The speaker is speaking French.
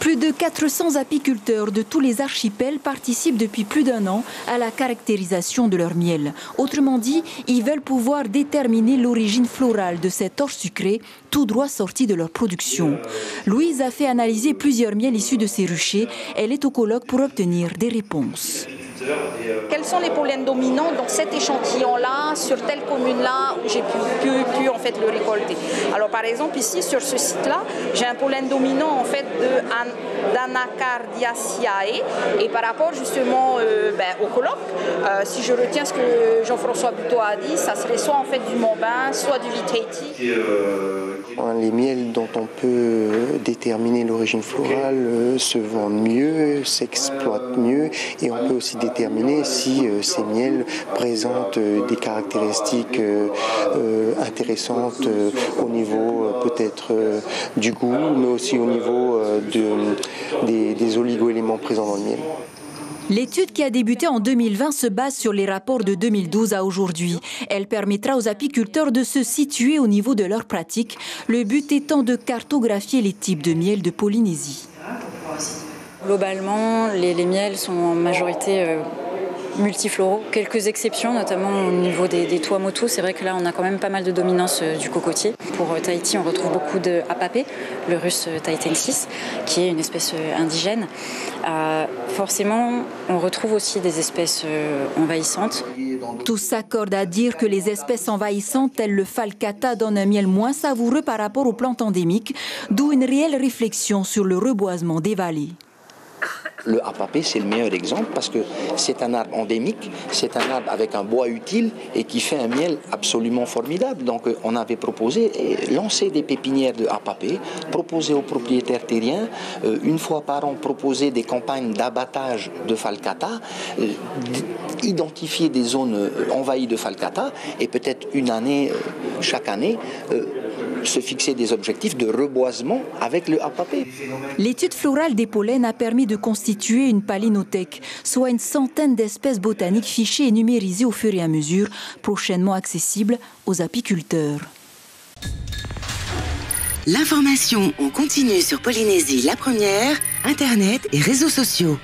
Plus de 400 apiculteurs de tous les archipels participent depuis plus d'1 an à la caractérisation de leur miel. Autrement dit, ils veulent pouvoir déterminer l'origine florale de cette orge sucrée, tout droit sortie de leur production. Louise a fait analyser plusieurs miels issus de ces ruchers. Elle est au colloque pour obtenir des réponses. Quels sont les pollens dominants dans cet échantillon-là, sur telle commune-là où j'ai pu en fait le récolter. Alors par exemple ici sur ce site-là, j'ai un pollen dominant en fait d'Anacardiaceae et par rapport justement au colloque, si je retiens ce que Jean-François Buteau a dit, ça serait soit en fait du Montbain, soit du Vitaiti. Les miels dont on peut déterminer l'origine florale se vendent mieux, s'exploitent mieux et on peut aussi déterminer si ces miels présentent des caractéristiques intéressantes au niveau peut-être du goût, mais aussi au niveau des oligo-éléments présents dans le miel. L'étude qui a débuté en 2020 se base sur les rapports de 2012 à aujourd'hui. Elle permettra aux apiculteurs de se situer au niveau de leurs pratiques, le but étant de cartographier les types de miel de Polynésie. Globalement, les miels sont en majorité multifloraux, quelques exceptions, notamment au niveau des tuamotu. C'est vrai que là, on a quand même pas mal de dominance du cocotier. Pour Tahiti, on retrouve beaucoup de apapé, le russe tahitensis, qui est une espèce indigène. Forcément, on retrouve aussi des espèces envahissantes. Tous s'accordent à dire que les espèces envahissantes, telles le falcata, donnent un miel moins savoureux par rapport aux plantes endémiques, d'où une réelle réflexion sur le reboisement des vallées. Le apapé, c'est le meilleur exemple parce que c'est un arbre endémique, c'est un arbre avec un bois utile et qui fait un miel absolument formidable. Donc on avait proposé lancer des pépinières de apapé, proposer aux propriétaires terriens, une fois par an proposer des campagnes d'abattage de falcata, identifier des zones envahies de falcata et peut-être une année, chaque année, se fixer des objectifs de reboisement avec le apapé. L'étude florale des pollens a permis de constituer une palynothèque, soit une centaine d'espèces botaniques fichées et numérisées au fur et à mesure, prochainement accessibles aux apiculteurs. L'information en continu sur Polynésie la première, Internet et réseaux sociaux.